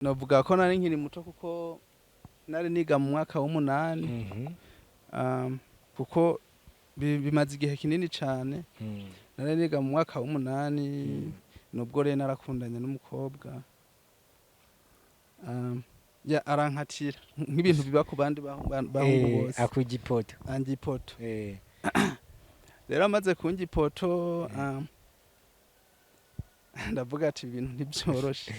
Navuga ko nari nkiri muto kuko nari niga mu mwaka w'umunani kuko bimaze igihe kinini cyane nari niga mu mwaka w'umunani nubwo rero narakundanye n'umukobwa ya arankatira nk'ibintu biba ku bandi bahungu bose akugipoto angipoto rero amaze kungipoto ndavuga ati ibintu ntibyoroshe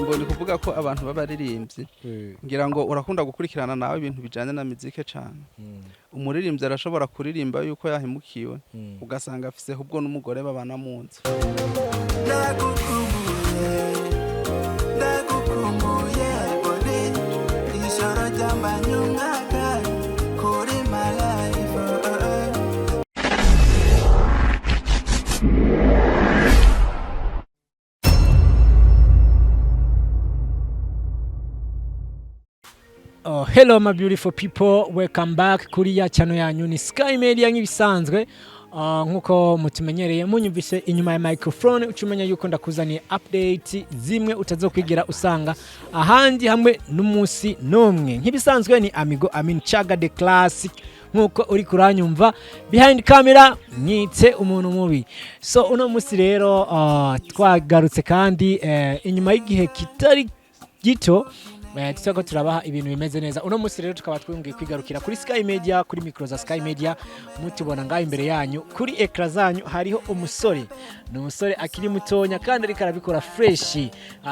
ngo ni kuvuga ko abantu b'abaririmbyi ngira ngo urakunda gukurikirana nawe ibintu bijanye na muzike cyane umuririmbyi arashobora kuririmba yuko yahemukiwe ugasanga afise ubwo n'umugore babana mu nzu ndagukumbuye bone ijoro ryambanye umwaka kuri my life Oh, hello my beautiful people, welcome back kuri ya channel yanyu ni Sky Media nk'ibisanzwe. Nkuko mutumenyereye munyumvise inyuma ya microphone ucumenya yuko ndakuzaniye update zimwe utazokwigira usanga ahandi hamwe n'umunsi nomwe. Nk'ibisanzwe ni Amigo Amin Chaga the classic nkuko uri kuranyumva behind camera nyitse umuntu mubi. So uno munsi rero twagarutse kandi inyuma y'igihe kitari gito tutako turabaha ibintu bimeze neza. Uno munsi rero tukaba twungiye kwigarukira kuri Sky Media, kuri micro za Sky Media. Mutubona ngaho imbere yanyu kuri ekra zanyu hariho umusore. Ni umusore akiri mutonya kandi ariko arabikora fresh.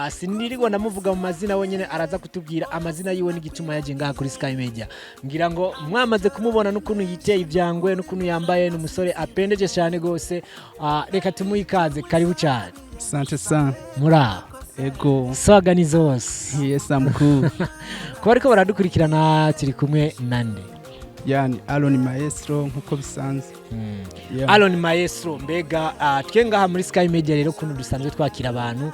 Sindirirwa namuvuga mu mazina wenyene araza kutubwira amazina yiwe n'igituma yaje ngaha kuri Sky Media. Ngira ngo mwamaze kumubona n'ukuntu yiteye ivyangwe n'ukuntu yambaye n'umusore apendeje cyane gose. Reka tumuyikaze karibu cyane. Asante sana. Mura ego saga ni zose. Yes I'm cool. Ko ariko baradukurikirana turi kumwe nande yani Alon Maestro nkuko bisanzwe. Yeah. Alon Maestro mbega twengaha muri Sky Media rero kuntu dusanzwe twakira abantu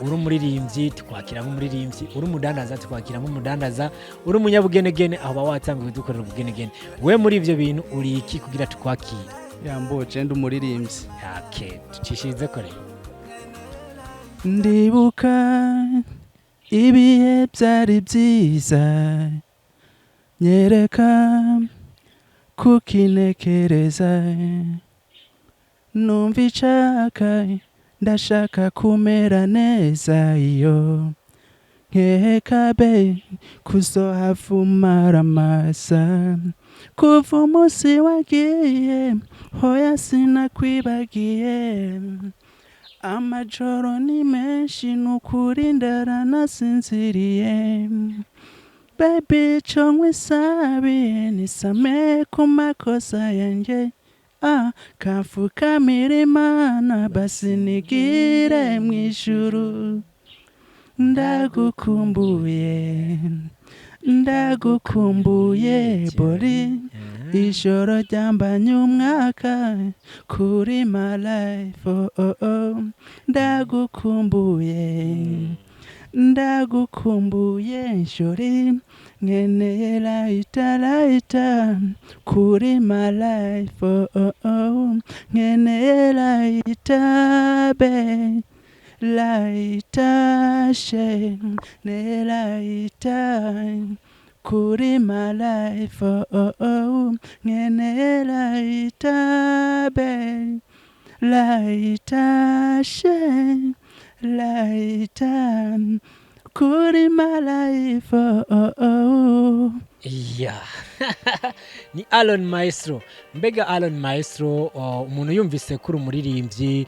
uri umuririmbyi twakira nk'umuririmbyi, uri umudandaza twakira nk'umudandaza, uri umunyabugenegene aho watangiye dukorera ubugenegene. We muri ivyo bintu uri iki kugira tukwakira? Yambo genda umuririmbyi. Okay, tucishize kore. Ndibuka ibihe byari byiza nyereka kukinekereza numva icyaka ndashaka kumera neza iyo nkeka be kuzohavumara amasa kuva umunsi wagiye hoya sinakwibagiye amajoro ni menshi nukuri ndaranasinziriye baby cyo nkwisabiye nisame ku makosa yanjye kafukamira Imana basi nigire mu ijuru ndagukumbuye bori ijoro ryambanye umwaka kuri my life ndagukumbuye jori nkeneye laita kuri my life nkeneye laita be laita she ne laita kuri my life ngene laita be laita she laita kuri my life Yeah. Ni Alon Maestro. Mbega Alon Maestro umuntu yumvise kuri umuririmbyi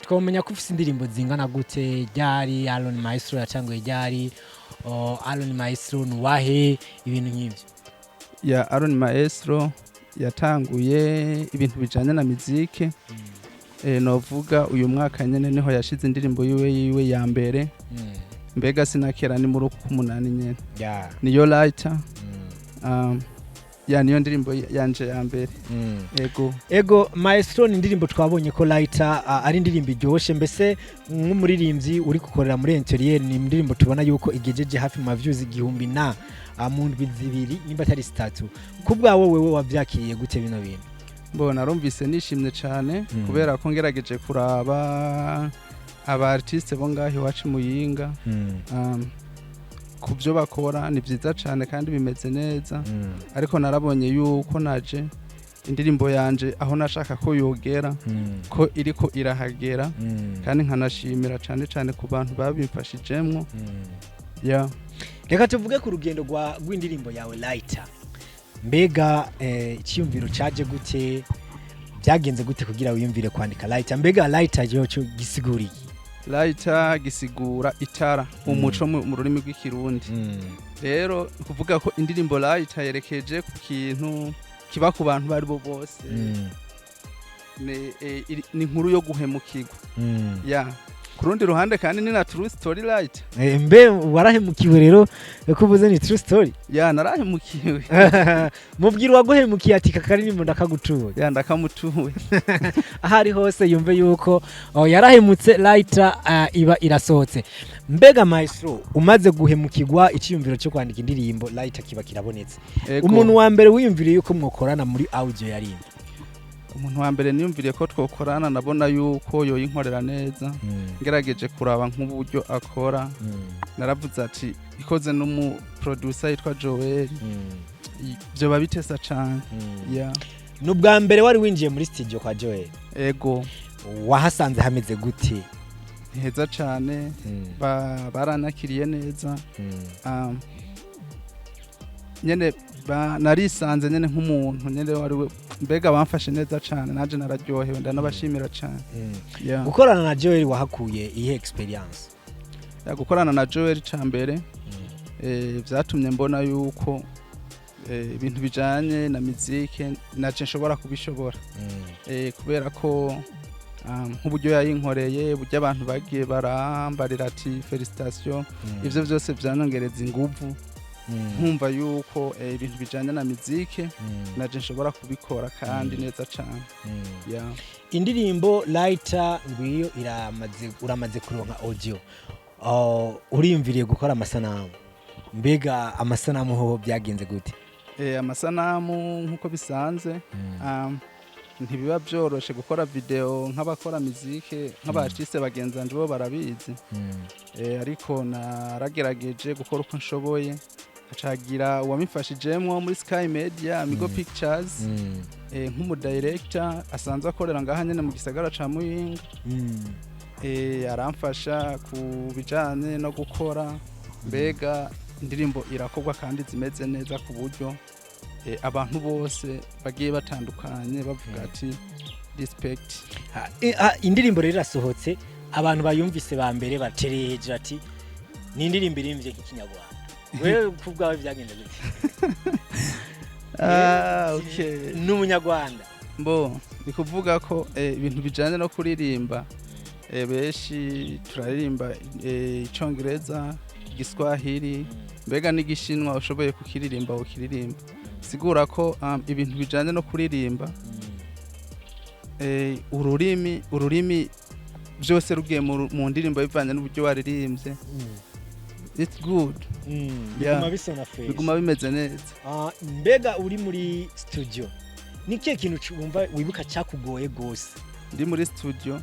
twamenya ko ufite indirimbo zingana gute ryari Alon Maestro yatanguye ryari Alon Maestro nuwahe ibintu nk'ibyo? Ya Alon Maestro yatanguye ibintu bijanye na muzike novuga uyu mwaka nyene niho yashize indirimbo yiwe ya mbere mbega sinakera ni muri 8 nyene yeah. niyo lighter ya niyo ndirimbo yanje ya mbere. Ego Maestro ni indirimbo twabonye ko Lighter ari indirimbo iryoshe, mbese nk'umuririmbyi uri gukorera muri interieur ni indirimbo tubona yuko igejeje hafi mu views igihumbi na mu ndwi zibiri nimba atari 3. kubwawo wewe wavyakiriye gute bino bintu? Mbona narumvise nishimye cyane kubera ko ngerageje kuraba aba artiste bo ngaho iwacu Muyinga kubyo bakora ni byiza cyane kandi bimeze neza, ariko narabonye yuko naje indirimbo yanje aho nashaka ko yogera ko iriko irahagera, kandi nkanashimira cyane cyane ku bantu babimfashijemwo. Reka tuvuge ku rugendo rw'indirimbo yawe Lighter. Mbega icyumviro cyaje gute, byagenze gute kugira wiyumvire kwandika Lighter? Mbega Lighter cyo gisiguriye? Lighter gisigura itara, umuco mu rurimi rw'ikirundi. Rero kuvuga ko indirimbo Lighter yerekeje ku kintu kiba ku bantu bari bo bose, ni inkuru yo guhemukirwa. Kurundi ruhande kandi ni na true story Lighter. Mbe warahemukiwe rero kuvuze ni true story? Narahemukiwe. Mubwira waguhemukiye ati kakaririmbo ndakagutuwe. Ndakamutuwe. Ahari hose yumve yuko yarahemutse Lighter iba irasohotse. Mbega Maestro umaze guhemukirwa icyumviro cyo kwandika indirimbo Lighter kiba kirabonetse. Umuntu wa mbere wiyumviriye yuko mwokorana muri audio yarimba? Umuntu wa mbere niyumviriye ko twokorana, nabona yuko yoyinkorera neza, ngerageje kuraba nk'uburyo akora, naravuze ati ikoze n'umu producer yitwa Joel, byo babitesa cyane. Nubwa mbere wari winjiye muri studio kwa Joel? Ego. Wahasanze hameze gute? Heza cyane, baranakiriye neza. Nyene narisanze nyene nk'umuntu nyene wari we, mbega bamfashe neza cyane, naje nararyohewe ndanabashimira cyane. Gukorana na Joel wahakuye ihe experience? Gukorana na Joel cyambere byatumye mbona yuko ibintu bijanye na muzike naje nshobora kubishobora, kubera ko nk'uburyo yayinkoreye, buryo abantu bagiye barambarira ati felicitation, ivyo byose byanongereza inguvu, nkumva yuko ibintu bijanye na muzike naje nshobora kubikora kandi neza cyane. Indirimbo Lighter ngwiyo uramaze kuronka audio, uriyumviriye gukora amasanamu. Mbega amasanamu ho byagenze gute? Amasanamu nkuko bisanze ntibiba byoroshe gukora video nk'abakora muzike, nk'abartiste bagenzanje bo barabizi, ariko naragerageje gukora uko nshoboye, acagira uwamifashijemwo muri Sky Media Amigo Pictures, nk'umu director asanzwe akorera ngaha nyene mu gisagara ca Muyinga, aramfasha ku bijanye no gukora. Mbega indirimbo irakorwa kandi zimeze neza ku buryo abantu bose bagiye batandukanye bavuga ati respect. Indirimbo rero irasohotse, abantu bayumvise ba mbere batereje ati ni indirimbo irimbye nk'ikinyarwanda. Wewe kubwawe byagenze gute? Okay, n'umunyarwanda. Mbo ni kuvuga ko ibintu bijanye no kuririmba, beshi turaririmba icongereza, igiswahili, mbega n'igishinwa ushoboye kukiririmba ukiririmba. Sigura ko ibintu bijanye no kuririmba, ururimi byose rugiye mu ndirimbo bivanye n'uburyo waririmbye, it's good. Biguma bimeze neza. Mbega uri muri studio, ni kihe kintu wumva wibuka cyakugoye gose? Ndi muri studio,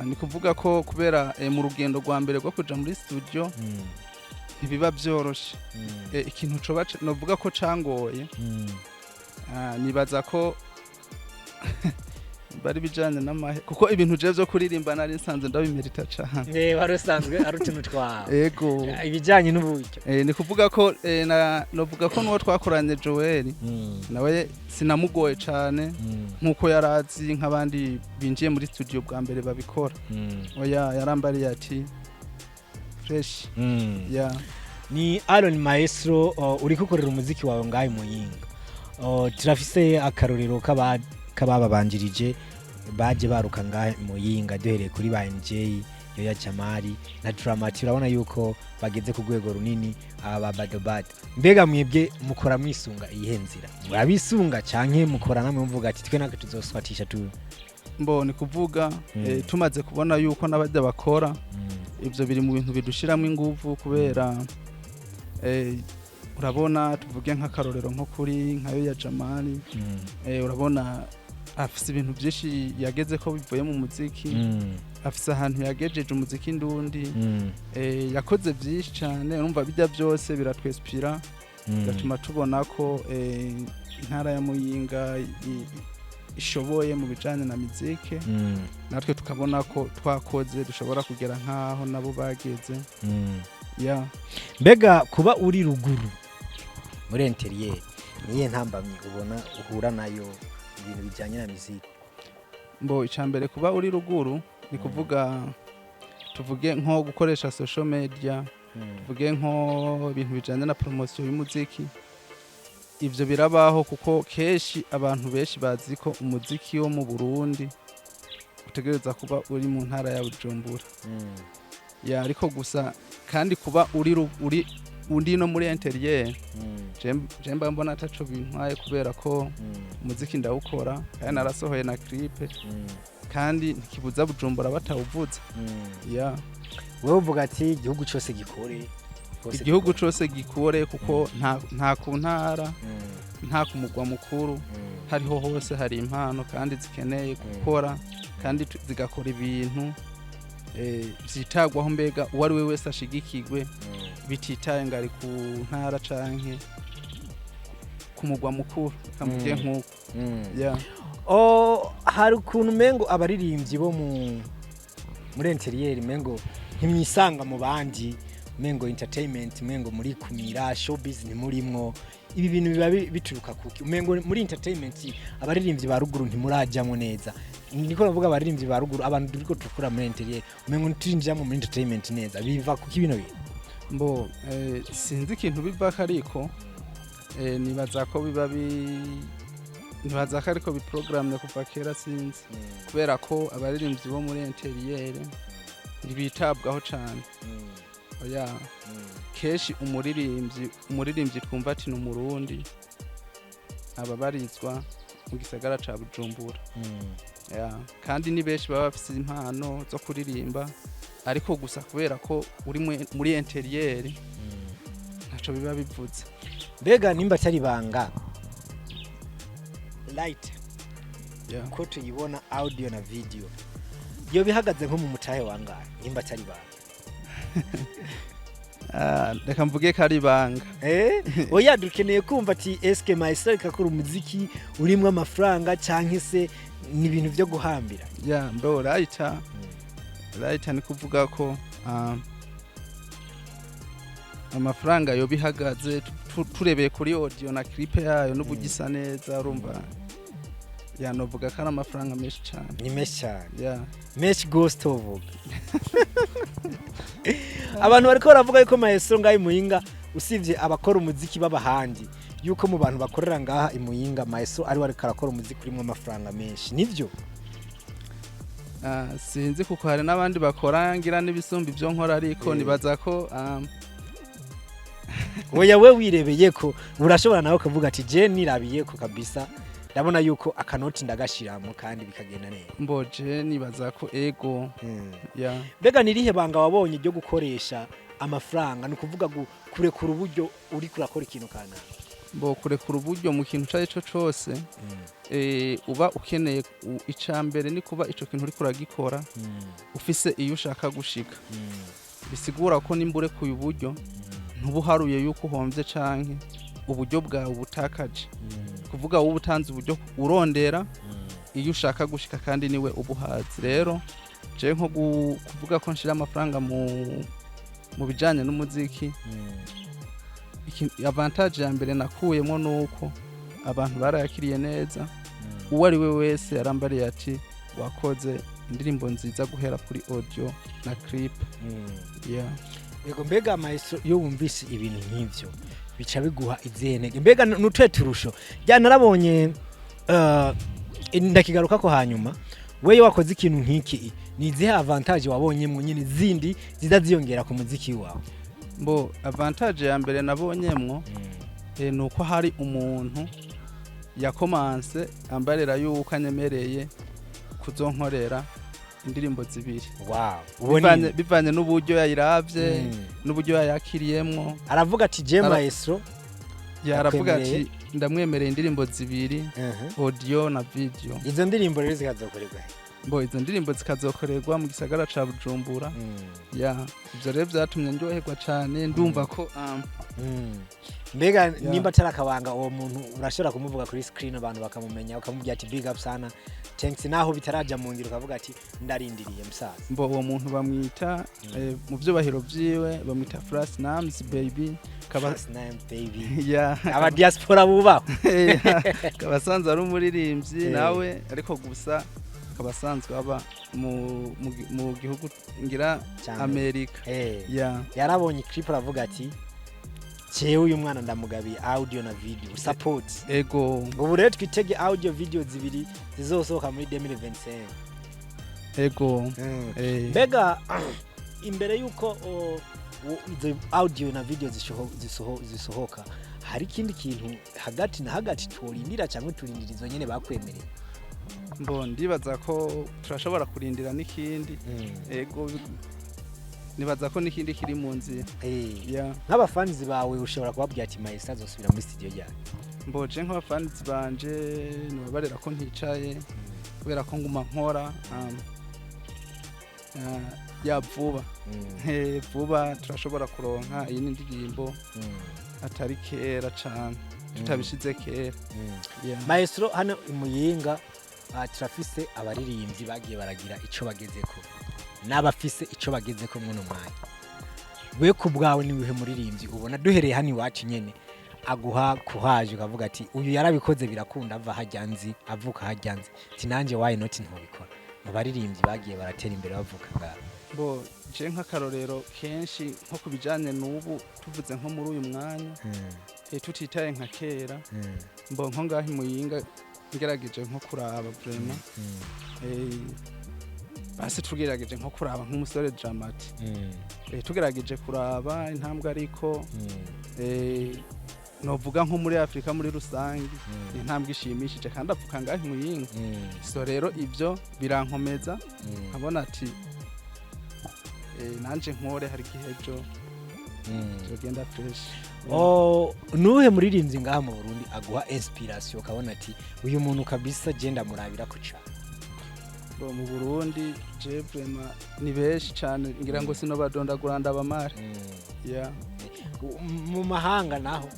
ni kuvuga ko kubera mu rugendo rwa mbere rwo kuja muri studio ntibiba byoroshe. Ikintu coba novuga ko cangoye, nibaza ko bari bijanye n'amahe, kuko ibintu je byo kuririmba nari nsanze ndabimerita cyane. Warusanzwe ari utuntu twawe? Ego. Ibijanye n'uburyo. Ni kuvuga ko novuga ko nuwo twakoranye Joel, nawe sinamugoye cyane nkuko yarazi nk'abandi binjiye muri studio bwa mbere babikora. Oya, yarambariye ati fresh. Ni Aaron Maestro, uri gukorera umuziki wawe ngahe Muyinga. Turafise akarorero kababanjirije baje baruka ngahe Muyinga, duhereye kuri ba NJ ya Jamali na Dramati urabona yuko bageze ku rwego runini aba Badobad. Mbega mwebwe mukora mwisunga iyihe nzira? Murabisunga canke mukora namwe muvuga ati twe naka tuzoswatisha tu? Ni kuvuga tumaze kubona yuko n'abajya bakora ivyo biri mu bintu bidushiramo inguvu kubera urabona tuvuge nk'akarorero nko kuri nkayo ya Jamali urabona afise ibintu byinshi yageze ko bivuye mu muziki afise ahantu yagejeje umuziki ndundi yakoze byinshi cyane urumva bijya byose biratwespira gatuma tubona ko intara ya Muyinga ishoboye mu bijanye na muziki natwe tukabona ko twakoze dushobora kugera nkaho nabo bageze mbega kuba uri ruguru muri interieur niye ntambamye ubona uhura nayo ibintu bijanye na muziki? Icambere kuba uri ruguru ni kuvuga tuvuge nko gukoresha social media tuvuge nko ibintu bijanye na promotion y'umuziki ivyo birabaho kuko keshi abantu benshi bazi ko umuziki wo mu Burundi utegereza kuba uri mu ntara ya Bujumbura ariko gusa kandi kuba uri no muri interieur jemba mbona ataco bintwaye kubera ko umuziki ndawukora kandi narasohoye na clip kandi ntikibuza Bujumbura batawuvuza wewe uvuga ati igihugu cyose gikore igihugu cyose gikore kuko nta ku ntara nta ku mugwa mukuru hariho hose hari impano kandi zikeneye gukora kandi zigakora ibintu zitagwaho mbega uwari we wese ashigikirwe bititaye ngari ku ntara canke ku mugwa mukuru kamugiye nkuko hari ukuntu mengo abaririmbyi bo muri interieur mengo ntimwisanga mu bandi mengo entertainment mengo muri kumira showbiz ni murimwo ibi bintu biba bituruka kuki mengo muri entertainment abaririmbyi ba ruguru ntimurajyamo neza niko navuga abaririmbyi ba ruguru abantu duriko tukura muri interieur mengo ntirinjyamo muri entertainment neza biva kuki bino bintu sinzi ikintu biva kariko nibaza ko ariko biprogramye kuva kera sinzi kubera ko abaririmbyi bo muri interieur bitabwaho cyane keshi umuririmbyi twumva ati n'umurundi ababarizwa mu gisagara ca Bujumbura kandi ni benshi baba bafise impano zo kuririmba ariko gusa kubera ko uri muri interieur ntaco biba bivuze. Mbega nimba atari banga light ko tuyibona audio na video yo bihagaze nko mu mutahe wangaye nimba atari banga reka mvuge ko ari banga oya dukeneye kumva ati eske maestro kakora umuziki urimwe amafaranga canke se ni ibintu byo guhambira right ni kuvuga ko amafaranga yo bihagaze turebeye kuri audio na clip yayo n'ubugisa neza urumva novuga ko ari amafaranga menshi cyane ni menshi cyane menshi ghost uvuga abantu bariko baravuga yuko maestro ngaho Muyinga usivye abakora umuziki b'abahandi yuko mu bantu bakorera ngaha Muyinga maestro ari wari karakora umuziki urimo amafaranga menshi nivyo? Sinzi kuko hari n'abandi bakora ngira n'ibisumbi byo nkora ariko nibaza ko oya we wirebeye ko urashobora nawe kuvuga ati je nirabiye ko kabisa ndabona yuko akanoti ndagashiramo kandi bikagenda neza. Mboje nibaza ko ego mbega nirihe banga wabonye ryo gukoresha amafaranga nukuvuga kurekura uburyo uri kurakora ikintu kana? Kurekura uburyo mu kintu cyaje cyo cyose uba ukeneye icambere ni kuba ico kintu uri kuragikora ufise iyo ushaka gushika bisigura ko nimbure ku uburyo ntubuharuye yuko uhomvye canke uburyo bwawe butakaje kuvuga wowe utanze uburyo urondera iyo ushaka gushika kandi niwe ubuhazi. Rero je nko kuvuga ko nshira amafaranga mu bijanye n'umuziki avantage ya mbere nakuyemo nuko abantu barayakiriye neza uwo ari we wese yarambariye ati wakoze indirimbo nziza guhera kuri audio na clip. Yego mbega maestro yo wumvise ibintu nk'ivyo bica biguha izenege mbega nutwe turusho jya narabonye ndakigaruka ko hanyuma wewe wakoze ikintu nk'iki ni izihe avantage wabonyemo nyine zindi zidaziyongera ku muziki wawe? Mbo avantage ya mbere nabonyemwo nuko hari umuntu yakomanse ambarira yuko anyemereye kuzonkorera indirimbo zibiri. Wow. Bivanye n'uburyo yayiravye n'uburyo yayakiriyemwo. Aravuga ati je Maestro yaravuga ati ndamwemereye indirimbo zibiri, audio na video. Izo ndirimbo rero zikazokorerwa? Mbo izo ndirimbo zikazokorerwa mu gisagara ca Bujumbura. Ivyo rero vyatumye ndyoherwa cyane ndumva ko mbega nimba tarakabanga uwo muntu urashobora kumuvuga kuri screen abantu bakamumenya ukamubwira ati big up sana thanks naho bitaraja mu ngiro ukavuga ati ndarindiriye musaza? Mbo uwo muntu bamwita mu byubahiro byiwe bamwita Flash Names baby. Flash Names baby. Aba diaspora bubaho. Kabasanzwe ari umuririmbyi nawe ariko gusa kabasanzwe aba mu gihugu ngira Amerika. Yarabonye clip aravuga ati Chewe uyu mwana ndamugabiye audio na video support. Ego. Ubu rero twitege audio video zibiri zizosohoka muri 2025. Ego. Mbega imbere yuko izo audio na video zisohoka hari ikindi kintu hagati na hagati turindira cyangwa turindirizo nyene bakwemereye? Mbo ndibaza ko turashobora kurindira n'ikindi. Ego nibaza ko n'ikindi kiri mu nzira. Nk'abafans bawe ushobora kubabwira ati Maestro azosubira muri studio yawe? Mboje nk'abafans banje nibabarera ko nticaye kubera ko nguma nkora vuba. Vuba turashobora kuronka iyi ndirimbo atari kera cyane tutabishize kera. Maestro hano imuyinga turafise abaririmbyi bagiye baragira ico bagezeko n'abafise ico bagezeko muno mwanya. We ku bwawe ni wihe muririmbyi ubona duhereye hano iwacu nyene aguha kuhaje ukavuga ati uyu yarabikoze birakunda ava hajyanzi avuka hajyanzi ati nanje why not ntobikora? Mu baririmbyi bagiye baratera imbere bavuka ngabo. Bo je nk'akarorero kenshi nko kubijanye n'ubu tuvuze nko muri uyu mwanya tutitaye nka kera. Mbo nko ngahi muyinga ngerageje nko kuraba vraiment basi tugerageje nko kuraba nk'umusore Dramati. Tugerageje kuraba intambwe ariko novuga nko muri Afrika muri rusangi intambwe ishimishije kandi avuka ngahi muyinga. So rero ivyo birankomeza nkabona ati nanje nkore hari gihejo tugenda fresh. Nuhe muririmbyi ngaha mu Burundi aguha inspiration ukabona ati uyu muntu kabisa genda murabira ko cyane? Mu Burundi je vraiment ni beshi cyane ngira ngo sino badondagura ndabamare. Mu mahanga naho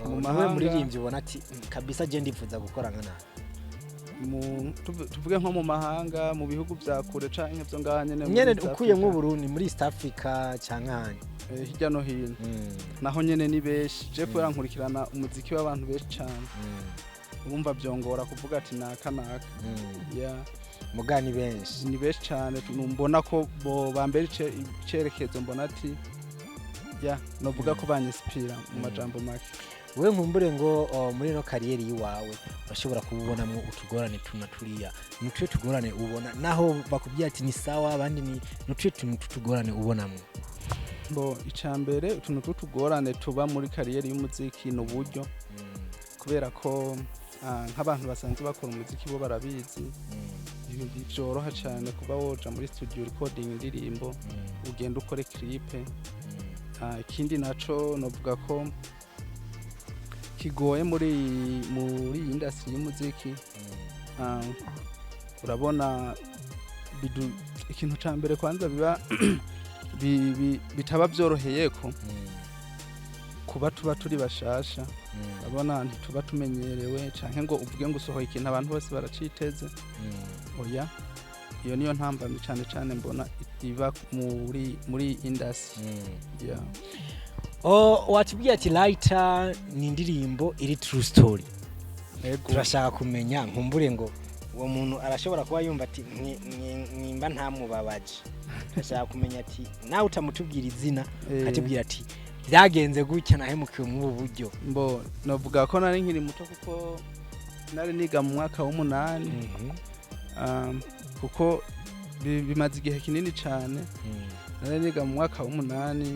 nuhe muririmbyi ubona ati kabisa je ndifuza gukora nkana? Tuvuge nko mu mahanga mu bihugu bya kure canke byo nganye nyene ukuye mu Burundi muri East Africa canke hirya no hino naho nyene ni beshi je kubera nkurikirana umuziki w'abantu beshi cyane urumva byongora kuvuga ati naka mugani benshi ni beshi cyane mbona ko bo bambere cerekezo mbona ati novuga ko banyespira mu majambo make. We nkumbure ngo muri no kariyeri yiwawe bashobora kububonamo utugorane tunaturiya nutwe tugorane ubona naho bakubwiye ati ni sawa abandi ni nutwe tutugorane ubonamo? Bo icambere utuntu tutugorane tuba muri kariyeri y'umuziki no buryo kubera ko nk'abantu basanzwe bakora umuziki bo barabizi byoroha cyane kuba woja muri studio recording indirimbo ugenda ukore clip. Ikindi naco novuga ko kigoye muri industry y'umuziki. Urabona ikintu cambere kwanza biba bitaba byoroheye ko kuba tuba turi bashasha. Urabona ntituba tumenyerewe canke ngo uvuge ngo usohoye ikintu abantu bose baraciteze. Oya iyo niyo ntambamye cyane mbona iba muri industry. Watubwiye ati Lighter ni indirimbo iri true story. Turashaka kumenya nkumbure ngo uwo muntu arashobora kuba yumva ati nimba ntamubabaje. Turashaka kumenya ati nawe utamutubwira izina atubwira ati byagenze gutya nahemukiwe mu buryo. Mbo novuga ko nari nkiri muto kuko nari niga mu mwaka w'8 kuko bimaze igihe kinini cyane nari niga mu mwaka w'umunani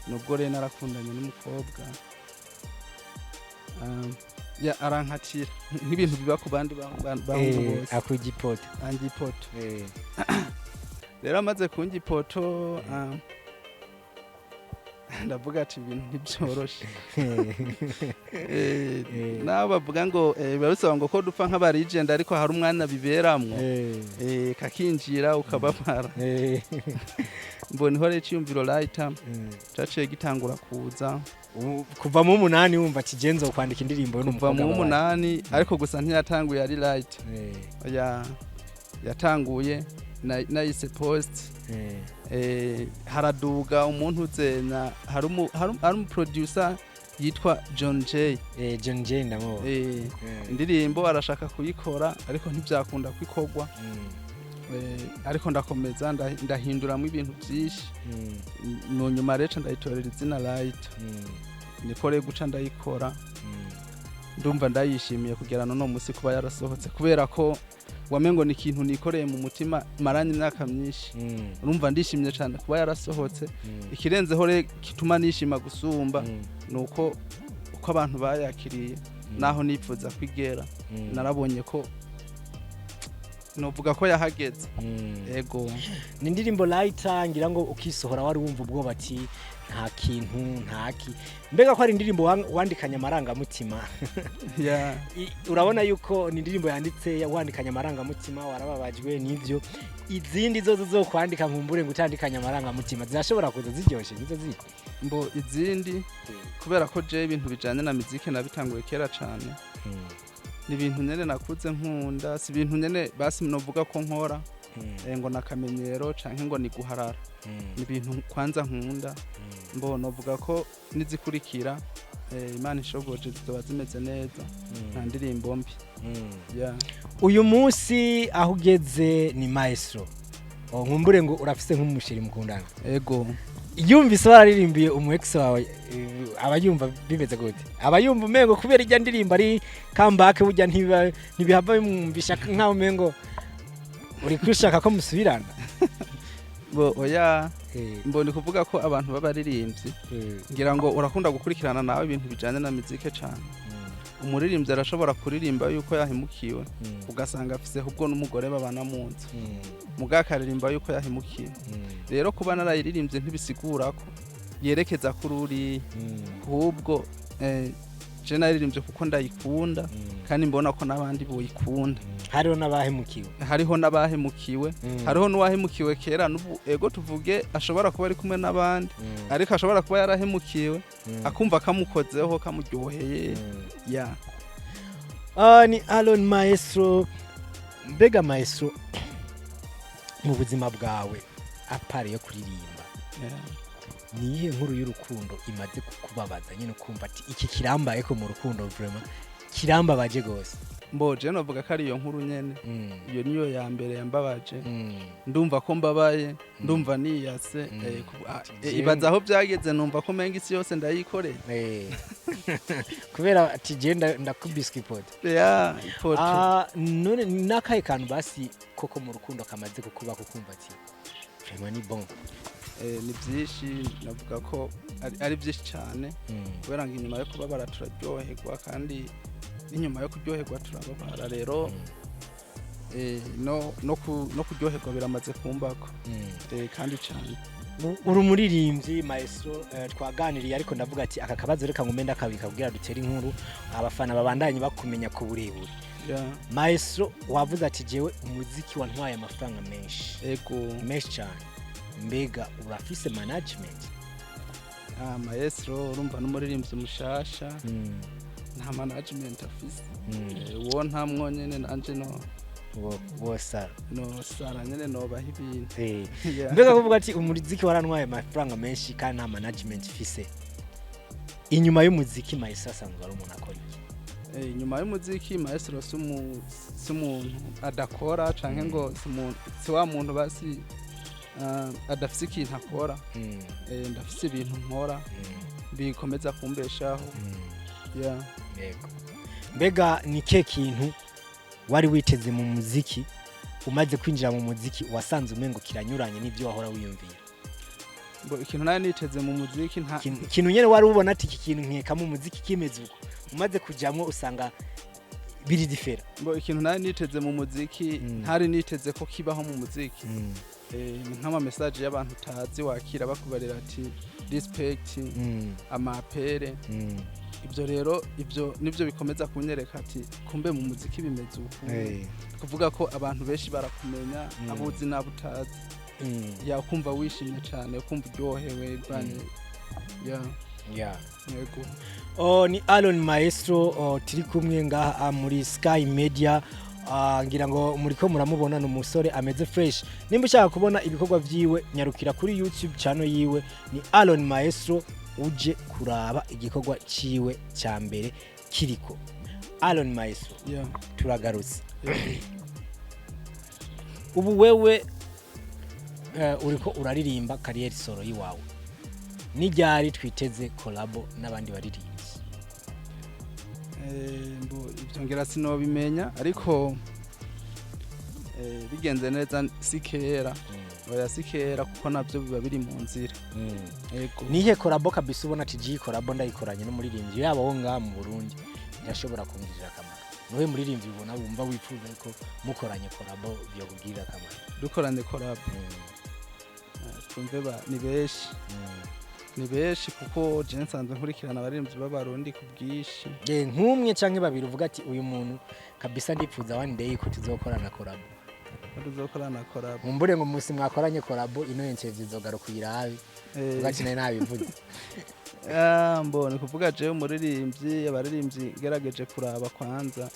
nubwo rero narakundanye n'umukobwa arankatira nk'ibintu biba ku bandi bahungu bose akugipoto angipoto rero amaze kungipoto ndavuga ati ibintu ntibyoroshe nawe bavuga ngo biba bisaba ngo ko dupfa nk'abaregend ariko hari umwana biberamwo kakinjira ukabamara mbona ihore cyumviro lighter caciye gitangura kuza kuva mu 8 wumva kigenzo kwandika indirimbo n'umukobwa kuva mu 8 ariko gusa ntiyatanguye ari light yatanguye nayise post haraduga umuntu uzenya hari umuproducer yitwa John J ndamo indirimbo arashaka kuyikora ariko ntibyakunda kwikorwa ariko ndakomeza ndahinduramo ibintu byinshi no nyuma rero ndayitorera izina light nikore guca ndayikora ndumva ndayishimiye kugera no musi kuba yarasohotse kubera ko wamengo ni ikintu nikoreye mu mutima maranye imyaka myinshi urumva ndishimye cyane kuba yarasohotse ikirenzeho rero kituma nishima gusumba nuko uko abantu bayakiriye naho nipfuza kwigera narabonye ko novuga ko yahageze yego ni indirimbo lighter ngira ngo ukisohora wari wumva ubwo bati nta kintu ntaki mbega ko ari indirimbo wandikanya amarangamutima urabona yuko ni indirimbo yanditse wandikanya amarangamutima warababajwe n'ivyo izindi zo kwandika nkumbure ngo utandikanya amarangamutima zirashobora kuza ziryoshe nizo ziri mbo izindi kubera ko je ibintu bijanye na muziki nabitanguye kera cyane ni ibintu nyene nakuze nkunda si ibintu nyene basi novuga ko nkora ngo nakamenyero canke ngo ni guharara ni ibintu kwanza nkunda mbona uvuga ko nizikurikira Imana ishoboje zizoba zimeze neza nta ndirimbo mbi uyu munsi aho ugeze ni Maestro nkumbure ngo urafise nk'umushiri mukundana ego yumvise bararirimbiye ex wawe abayumva bimeze gute abayumva umengo kubera ijya ndirimbo ari comeback burya ntibihava bimwumvisha nkaho umengo uri kwishaka ko musubirana oya mbona kuvuga ko abantu babaririmbyi ngira ngo urakunda gukurikirana nawe ibintu bijanye na muziki cyane umuririmbyi arashobora kuririmba yuko yahemukiwe ugasanga afise ubwo n'umugore babana mu nzu mugakaririmba yuko yahemukiwe rero kuba narayiririmbye ntibisigura ko yerekeza kuri uri ahubwo je naririmbye kuko ndayikunda kandi mbona ko nabandi boyikunda hariho n'abahemukiwe hariho n'uwahemukiwe kera n'ubu ego tuvuge ashobora kuba ari kumwe n'abandi ariko ashobora kuba yarahemukiwe akumva kamukozeho kamuryoheye ni Alon Maestro mbega Maestro mu buzima bwawe apare yo kuririmba nihe nkuru y'urukundo imaze kukubabaza nyine kumva ati iki kirambaye ko mu rukundo vraiment kirambabaje gose mboje novuga ko ari iyo nkuru nyene iyo niyo ya mbere yambabaje ndumva ko mbabaye ndumva niyase ibaza aho byageze numva ko menga isi yose ndayikoreye kubera ati genda ndakubisika ipoto none nakaye kantu basi koko mu rukundo kamaze kukuba kukumva ati vraiment ni bon ni byinshi navuga ko ari byinshi cyane kubera ngo inyuma yo kuba baraturaryoherwa kandi inyuma yo kuryoherwa turababara rero no kuryoherwa biramaze kumbako kandi cyane uri umuririmbyi Maestro twaganiriye ariko ndavuga ati aka kabazo reka ngumenda kabika kugira dutere inkuru abafana babandanye bakumenya ko burebure Maestro wavuze ati jewe umuziki wantwaye amafaranga menshi menshi cyane mbega urafise management Maestro urumva n'umuririmbyi mushasha nta management afise uwo nta mwonyene nanje sara nyene nobaha ibintu mbega kuvuga ati umuziki warantwaye amafaranga menshi kandi nta management ifise inyuma y'umuziki Maestro asanzwe ari umuntu akora iki inyuma y'umuziki Maestro si umuntu adakora canke ngo si wa muntu basi adafise ikintu akora ndafise ibintu nkora bikomeza kumbeshaho mbega ni ke kintu wari witeze mu muziki umaze kwinjira mu muziki wasanze umengo kiranyuranye n'ibyo wahora wiyumvira? Bo ikintu nayo niteze mu muziki ikintu nyene wari ubona ati iki kintu nkeka mu muziki kimeze uko umaze kujamwo usanga biri different. Bo ikintu nayo niteze mu muziki ntari niteze ko kibaho mu muziki. Nk'ama message y'abantu utazi wakira bakubarira ati respect amapere. Ibyo rero ibyo nivyo bikomeza kunyereka ati kumbe mu muziki bimeze uko. Kuvuga ko abantu benshi barakumenya abuzi n'abutazi. Yakumva wishimye cyane kumva uryohewe bane. Yego. Ni Alon Maestro turi kumwe ngaha muri Sky Media. Ngira ngo muriko muramubona n'umusore ameze fresh. Nimba ushaka kubona ibikorwa vyiwe nyarukira kuri YouTube channel yiwe ni Alon Maestro uje kuraba igikorwa ciwe cya mbere kiriko. Alon Maestro turagarutse. Ubu wewe uriko uraririmba career solo yiwawe. Nijyari twiteze collabo n'abandi baririmbyi? Mbo ibyo ngira sinobimenya ariko bigenze neza sikera. Oya sikera kuko navyo biba biri mu nzira. Yego. Nihe collabo kabisa ubona ati G collabo ndayikoranye n'umuririmbyi yaba wo ngaha mu Burundi yashobora kungirira akamaro? Nohe muririmbyi ubona wumva wifuza ko mukoranye collabo byo kugirira akamaro? Dukoranye collabo. Tumve ni beshi. Ni beshi kuko je nsanzwe nkurikirana abaririmbyi b'abarundi kubwishi. Nk'umwe canke babiri uvuga ati uyu muntu kabisa ndipfuza one day ko tuzokorana collabo. Tuzokorana collabo. Mumbure ngo musi mwakoranye collabo ino interview izogaruka irabi. Ugati nayo nabivuze. Mbone kuvuga je umuririmbyi abaririmbyi gerageje kuraba kwanza.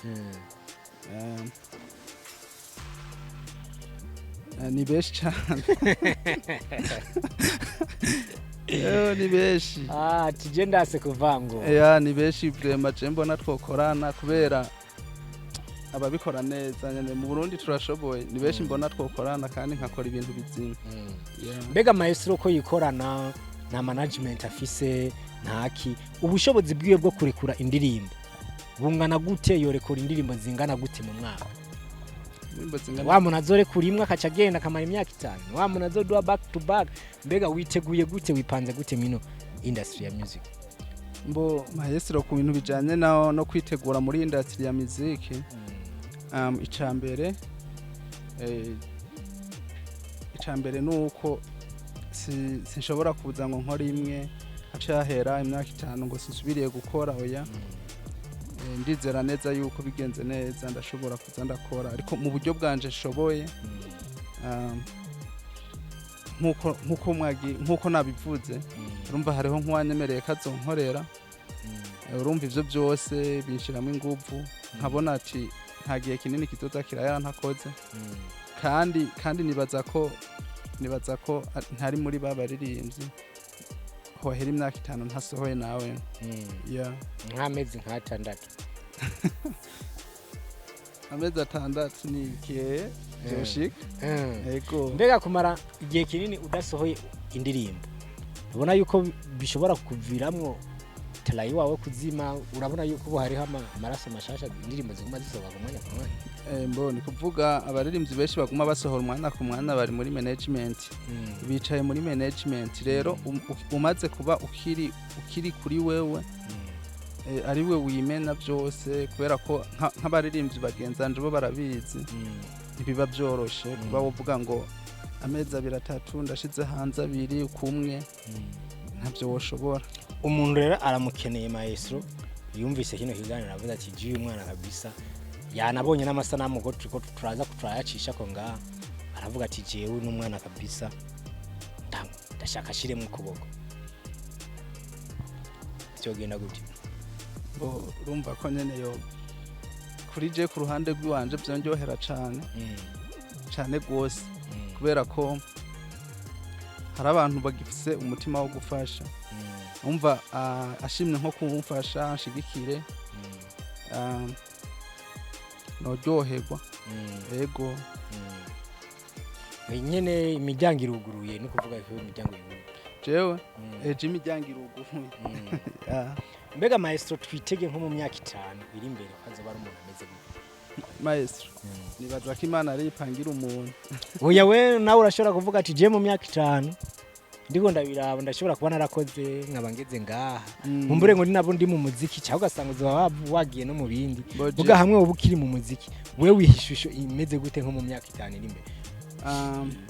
Ni beshi cyane. Ni beshi. Tujendase kuvango. Ni beshi vraiment je mbona twokorana kubera ababikora neza nyene mu Burundi turashoboye. Ni beshi mbona twokorana kandi nkakora ibintu bizima. Mbega Maestro ko yikorana na management afise ntaki ubushobozi bwiwe bwo kurekura indirimbo bungana gute? Yorekora indirimbo zingana gute mu mwaka? Wa muntu azorekura imwe akaca agenda akamara imyaka 5. Wa muntu azodua back to back. Mbega witeguye gute wipanze gute mino industry ya music? Mbo Maestro ku bintu bijanye no kwitegura muri industry ya music. Icambere nuko sinshobora kuza ngo nkora imwe acahera imyaka 5 ngo sinsubiriye gukora oya. Ndizera neza yuko bigenze neza ndashobora kuza ndakora ariko mu buryo bwanje shoboye. Nkuko nabivuze urumva hariho nkwanyemereye kazonkorera. Urumva ivyo byose binshiramo ingufu nkabona ati nta gihe kinini kizoza kirayara ntakoze. Kandi nibaza ko ntari muri babaririmbyi hohera imyaka 5 ntasohoye nawe. Nk'amezi nka 6. Amezi 6 ni ikihe joshik. Yego. Mbega kumara igihe kinini udasohoye indirimbo ubona yuko bishobora kuviramwo telayi wawe kuzima? Urabona yuko ubu hariho amaraso mashasha indirimbo ziguma zisohoka ku mwanya ku mwanya? Mbone kuvuga abaririmbyi benshi baguma basohora umwana ku mwana bari muri management. Bicaye muri management rero umaze kuba ukiri kuri wewe ari we wimena byose kubera ko nk'abaririmbyi bagenzanje bo barabizi. Ibiba byoroshe kuba uvuga ngo amezi 2-3 ndashize hanze 2 kumwe ntabyo woshobora. Umuntu rero aramukeneye Maestro yumvise kino kiganiro avuga ati ji uyu mwana kabisa yanabonye n'amasanamu ko turaza kutrayacisha ko ngaha aravuga ati jewe n'umwana kabisa ndashaka shiremo ukuboko. Cyogenda gute? Urumva ko nyene yo kuri je ku ruhande rw'iwanje byonjohera cyane gose kubera ko hari abantu bagifise umutima wo gufasha. Umva ashimye nko kumufasha nshigikire noryoherwa. Yego. Nyene imiryango iruguruye no kuvuga ko imiryango iruguruye. Jewe imiryango iruguruye. Mbega Maestro twitege nko mu myaka 5 iri imbere kaza bari umuntu ameze gute? maestro nibaza ko Imana ari ipangira umuntu oya we nawe urashobora kuvuga ati je mu myaka 5 ndiko ndabiraba ndashobora kuba narakoze nkaba ngeze ngaha mumbure ngo ninabo ndi mu muziki cyangwa ugasanga uzoba wagiye no mu bindi vuga hamwe ubukiri mu muziki we wihishusho imeze gute nko mu myaka 5 iri imbere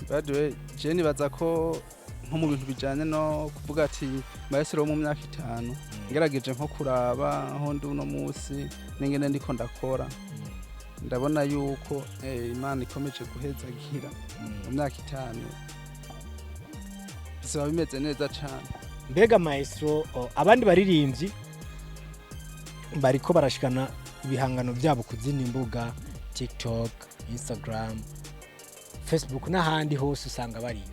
by the way je nibaza ko nko mu bintu bijanye no kuvuga ati maestro mu myaka 5 ngerageje nko kuraba aho ndi uno munsi ningene ndiko ndakora ndabona yuko Imana ikomeje guhezagira mu myaka 5 bizaba bimeze neza cyane. Mbega maestro abandi baririmbyi bariko barashikana ibihangano byabo kuzina imbuga TikTok, Instagram, Facebook n'ahandi hose usanga bari.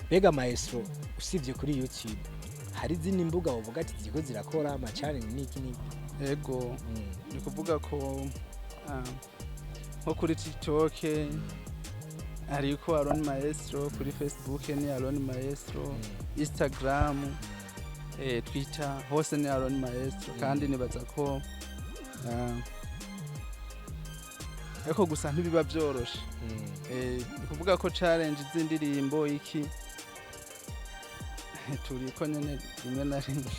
Mbega maestro usivye kuri YouTube hari zini imbuga uvuga ati ziko zirakora ama challenge niki yego ni kuvuga ko nko kuri TikTok ariko Aaron Maestro, kuri Facebook ni Aaron Maestro, Instagram Twitter hose ni Aaron Maestro kandi nibaza ko ariko gusa ntibiba byoroshe ni kuvuga ko challenge z'indirimbo iki turiko nyene rimwe na rimwe.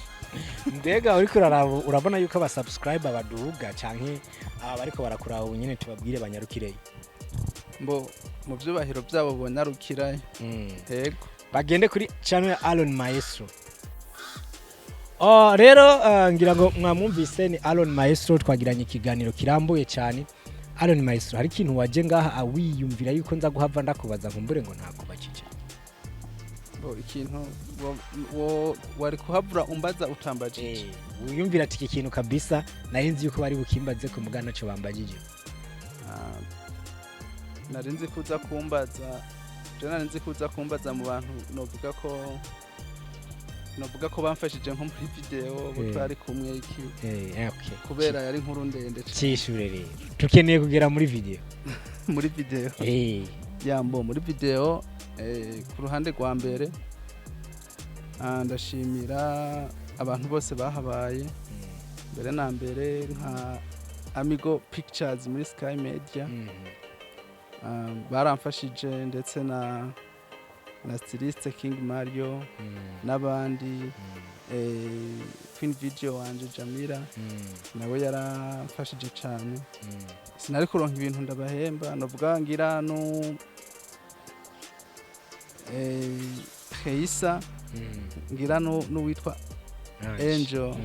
Mbega uriko urabona yuko aba subscriber baduga canke aba bariko barakuraba nyene tubabwire banyarukire mbo mu byubahiro byabo bonyarukira yego bagende kuri channel ya Aaron Maestro. Rero ngira ngo mwamwumvise ni Aaron Maestro twagiranye ikiganiro kirambuye cyane. Aaron Maestro hari ikintu waje ngaha awiyumvira yuko nza guhava ndakubaza nkumbure ngo ntakubakije ikintu wari kuhavura umbaza utambajije wiyumvira ati ikintu kabisa narinzi yuko bari bukimbaze ko mugana cyo bambajije narinzi kuza kumbaza mu bantu novuga ko bamfashije nko muri video bo twari kumwe iki kubera yari nkuru ndende cyishure rero tukeneye kugera muri video muri video yambo muri video ku ruhande rwa mbere ndashimira abantu bose bahabaye mbere na mbere nka Amigo Pictures muri Sky Media baramfashije ndetse na stylist King Mario n'abandi Queen Video wanje Jamila nawe yaramfashije cyane sinari kuronka ibintu ndabahemba novuga ngira no Heisa ngira no witwa Angel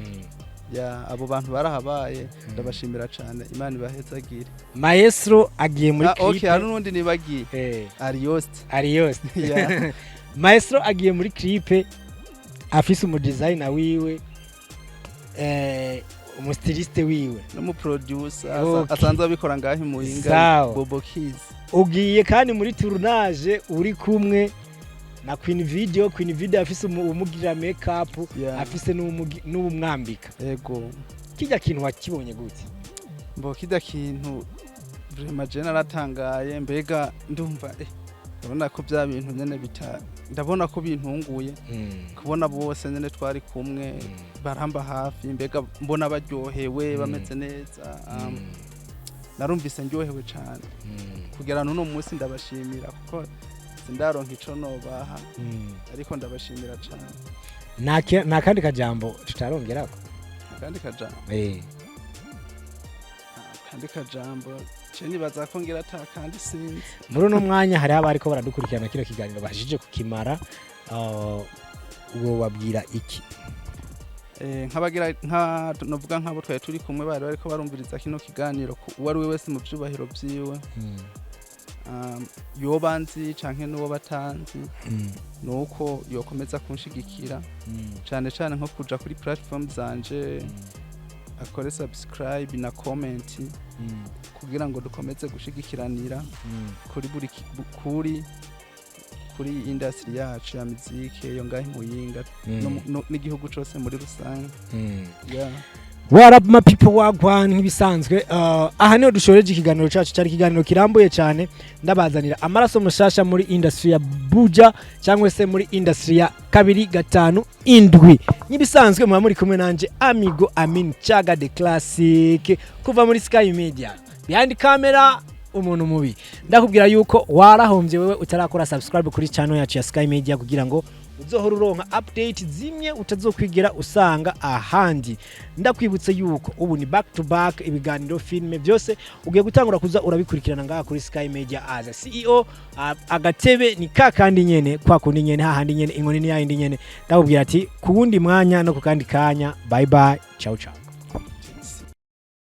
ya abo bantu barahabaye ndabashimira cyane Imana ibahezagire. Maestro agiye muri clip okay hari nundi nibagiye Arios Maestro agiye muri clip afise umu designer wiwe umu stylist wiwe no mu producer asanzwe abikora ngaho muhinga Bobo Keys ugiye kandi muri tournage uri kumwe na Queen Video afise umugira makeup afise n'umwambika yego kijya kintu wakibonye gute mbo kijya kintu vraiment je naratangaye mbega ndumva urabona ko bya bintu nyene ndabona ko bintunguye kubona bose nyene twari kumwe baramba hafi mbega mbona baryohewe bameze neza narumvise ndyohewe cyane kugera n'uno munsi ndabashimira kuko sindaronka ico nobaha ariko ndabashimira cyane. Nakandi kajambo tutarongerako kandi kajambo kandi kajambo ceni baza ko ngira kandi sinzi muri uno mwanya hari abariko baradukurikirana kino kiganiro bashije kukimara uwo wabwira iki nkabagira novuga nkabo twaye turi kumwe bari bariko barumviriza kino kiganiro uwari we wese mu byubahiro byiwe yobanzi canke nuwo batanzi nuko yokomeza kunshigikira cyane cyane nko kuja kuri platform zanje akore subscribe na comment kugira ngo dukomeze gushigikiranira kuri industry yacu ya muzike yo ngahe muyinga n'igihugu cyose muri rusange. What up my people wagwan nk'ibisanzwe aha niho dushoreje ikiganiro cyacu cyari ikiganiro kirambuye cyane ndabazanira amaraso mushasha muri industry ya Buja cyangwa se muri industry ya 257 nk'ibisanzwe muba muri kumwe nanje Amigo Amin Chaga the classic kuva muri Sky Media behind camera umuntu mubi. Ndakubwira yuko warahombye wewe utarakora subscribe kuri channel yacu ya Sky Media kugira ngo uzohora uronka update zimwe utazokwigira usanga ahandi. Ndakwibutse yuko ubu ni back to back ibiganiro filme byose ugiye gutangura kuza urabikurikirana ngaha kuri Sky Media as a CEO. Agatebe ni kakandi nyene kwa kundi nyene hahandi nyene inkoni ni yindi nyene. Ndakubwira ati ku wundi mwanya no ku kandi kanya. Bye bye, ciao ciao.